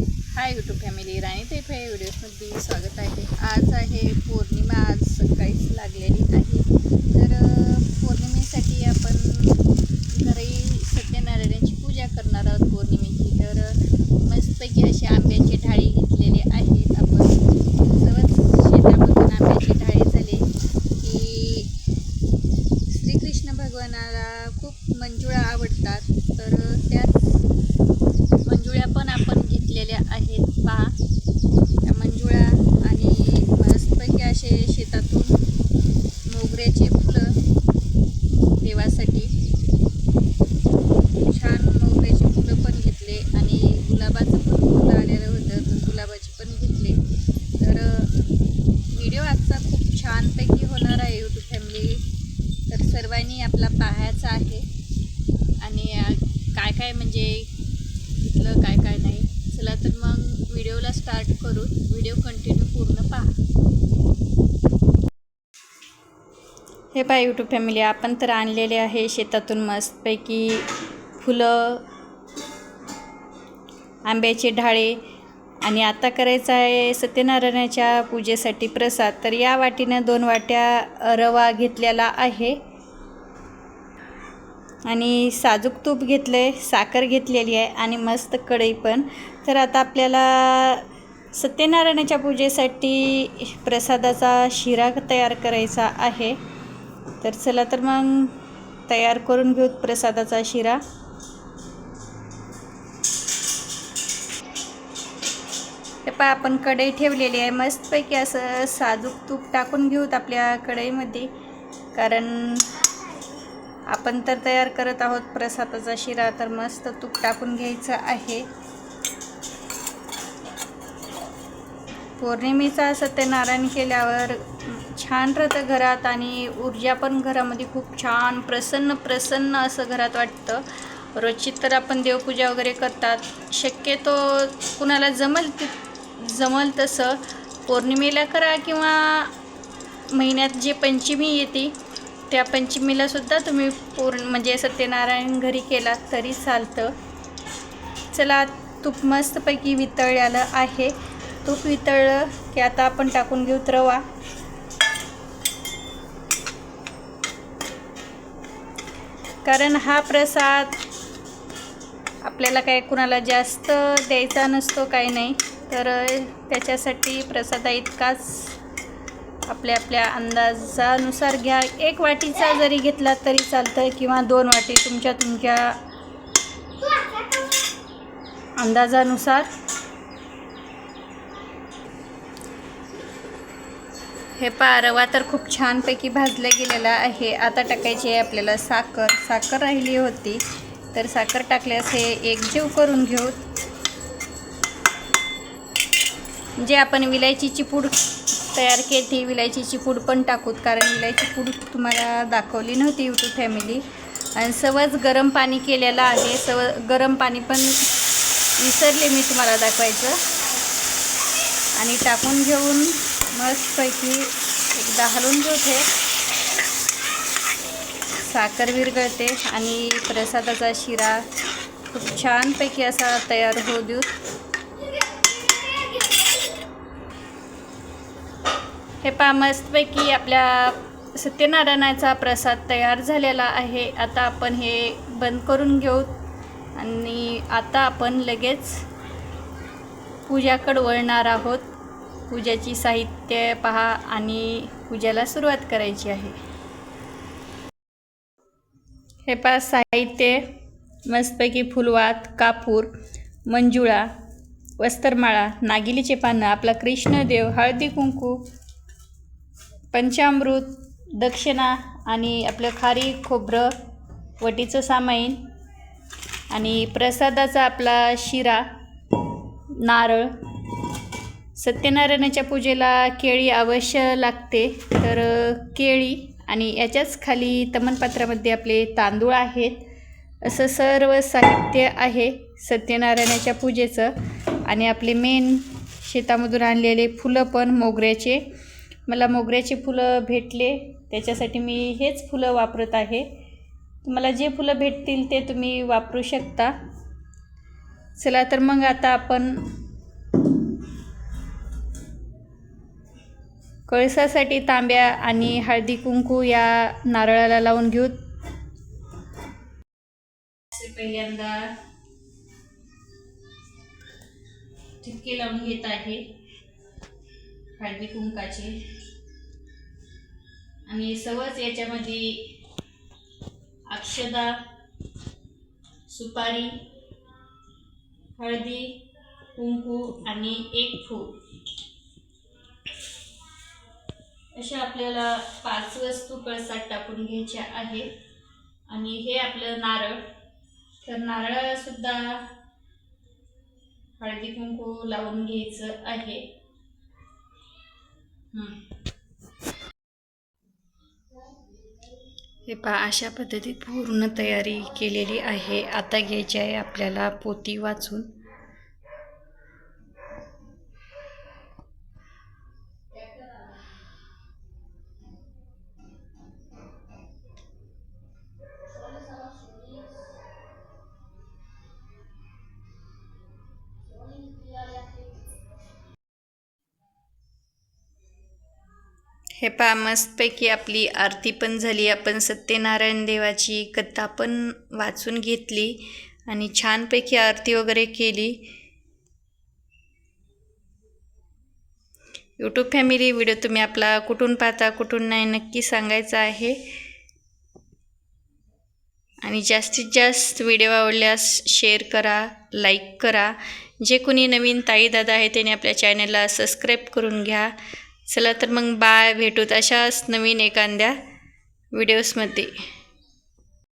Hi YouTube family, राणी Taif या व्हिडिओजमध्ये स्वागत आहे। आज आहे पौर्णिमा, आज सकाळीच लागलेली आहे। तर पौर्णिमेसाठी आपण घरी सत्यनारायणाची पूजा करणार आहोत पौर्णिमेची। तर मस्तपैकी असे आंब्याचे ढाळी घेतलेले आहेत आपण। सर्वच शेतामधून आंब्याचे ढाळे झाले की श्रीकृष्ण भगवानाला खूप मंजुळा आवडतात, तर त्याच मंजुळ्या पण आपण घेतलेल्या आहेत। पहा, त्या मंजुळा आणि मस्तपैकी असे शेतातून मोगऱ्याचे फुलं देवासाठी छान मोगऱ्याचे फुलं पण घेतले आणि गुलाबाचं पण फुलं आलेलं होतं, तर गुलाबाचे पण घेतले। तर व्हिडिओ आजचा खूप छानपैकी होणार आहे यूट्यूब फॅमिली, तर सर्वांनी आपला पाहायचा आहे आणि काय काय म्हणजे घेतलं काय काय नाही। चला तर मग व्हिडिओला स्टार्ट करू, व्हिडिओ कंटिन्यू पूर्ण पहा। हे पहा यूट्यूब फॅमिली, आपण तर आणलेले आहे शेतातून मस्तपैकी फुलं, आंब्याचे ढाळे आणि आता करायचं आहे सत्यनारायणाच्या पूजेसाठी प्रसाद। तर या वाटीनं 2 वाट्या रवा घेतलेला आहे आणि साजूक तूप घेतले, साखर घेतलेली आहे आणि मस्त कढई पण। तर आता आपल्याला सत्यनारायणाच्या पूजेसाठी प्रसादाचा शिरा तयार करायचा आहे। तर चला तर मग तयार करून घेऊ प्रसादाचा शिरा। हे पहा, आपण कढई ठेवलेली आहे, मस्तपैकी असं साजूक तूप टाकून घेऊत आपल्या कढईमध्ये, कारण आपण तर तयार करत आहोत प्रसादाचा शिरा, तर मस्त तूप टाकून घ्यायचं आहे। पौर्णिमेचा सत्यनारायण केल्यावर छान राहतं घरात आणि ऊर्जा पण घरामध्ये खूप छान प्रसन्न असं घरात वाटतं। रोजची तर आपण देवपूजा वगैरे करतात, शक्यतो कुणाला जमल तसं पौर्णिमेला करा किंवा महिन्यात जे पंचमी येते त्या पंचमीला सुद्धा तुम्ही म्हणजे सत्यनारायण घरी केलात तरी चालतं। चला, तूप मस्तपैकी वितळलेलं आहे। तूप वितळलं की आता आपण टाकून घेऊ रवा। कारण हा प्रसाद आपल्याला काय कुणाला जास्त द्यायचा नसतो, काही नाही, तर त्याच्यासाठी प्रसादा इतकाच आपल्या अंदाजानुसार घ्या। 1 वाटीचा जरी घेतला तरी चालतं किंवा 2 वाटी, तुमच्या अंदाजानुसार। हे पहा, रवा तर खूप छानपैकी भाजला गेलेला आहे। आता टाकायची आहे आपल्याला साखर राहिली होती, तर साखर टाकल्यास हे एकजीव करून घेऊ। जे आपण विलायचीची पूड तयार केली, विलायचीची पूड पण टाकूत, कारण विलायची पूड तुम्हाला दाखवली नव्हती यूट्यूब फॅमिली। आणि सहज गरम पाणी केलेलं आहे, गरम पाणी पण विसरले मी तुम्हाला दाखवायचं। आणि टाकून घेऊन मस्तपैकी एकदा हलवून घेऊ। हे साखर विरघळते आणि प्रसादाचा शिरा खूप छानपैकी असा तयार होऊ देऊ। हे पहा, मस्तपैकी आपल्या सत्यनारायणाचा प्रसाद तयार झालेला आहे। आता आपण हे बंद करून घेऊ आणि आता आपण लगेच पूजाकडे वळणार आहोत। पूजाची साहित्य पहा आणि पूजेला सुरुवात करायची आहे। हे पहा, साहित्य मस्तपैकी फुलवात, कापूर, मंजुळा, वस्त्रमाळा, नागिलीचे पानं, आपला कृष्णदेव, हळदी कुंकू, पंचामृत, दक्षिणा आणि आपलं खारी खोबरं, वटीचं सामाईन आणि प्रसादाचा आपला शिरा, नारळ। सत्यनारायणाच्या पूजेला केळी अवश्य लागते, तर केळी आणि याच्याच खाली तमनपात्रामध्ये आपले तांदूळ आहेत। असं सर्व साहित्य आहे सत्यनारायणाच्या पूजेचं। आणि आपले मेन शेतामधून आणलेले फुलं पण मोगऱ्याचे, मला मोगऱ्याचे फुलं भेटले त्याच्यासाठी मी हेच फुलं वापरत आहे। तुम्हाला जे फुलं भेटतील ते तुम्ही वापरू शकता। चला तर मग आता आपण कळसासाठी तांब्या आणि हळदी कुंकू या नारळाला लावून घेऊ. पहिल्यांदा ठिपके लावून घेत आहे हळदी कुंकाचे आणि सवच याच्यामध्ये अक्षदा, सुपारी, हळदी कुंकू आणि एक फूल अशा आपल्याला 5 वस्तू कळसात टाकून घ्यायच्या आहेत. आणि हे आपलं नारळ, तर नारळाला सुद्धा हळदी कुंकू लावून घ्यायचं आहे. हे पहा, अशा पद्धतीत पूर्ण तयारी केलेली आहे. आता घ्यायची आहे आपल्याला पोती वाचून. हे पहा, मस्तपैकी आपली आरती पण झाली. आपण सत्यनारायण देवाची कथा पण वाचून घेतली आणि छानपैकी आरती वगैरे केली. यूट्यूब फॅमिली, व्हिडिओ तुम्ही आपला कुठून पाहता कुठून नाही नक्की सांगायचं आहे. आणि जास्तीत जास्त व्हिडिओ आवडल्यास शेअर करा, लाईक करा. जे कोणी नवीन ताई दादा आहे त्याने आपल्या चॅनलला सबस्क्राईब करून घ्या. चला तर मग बाय, भेटूत अशाच नवीन एखाद्या व्हिडिओजमध्ये.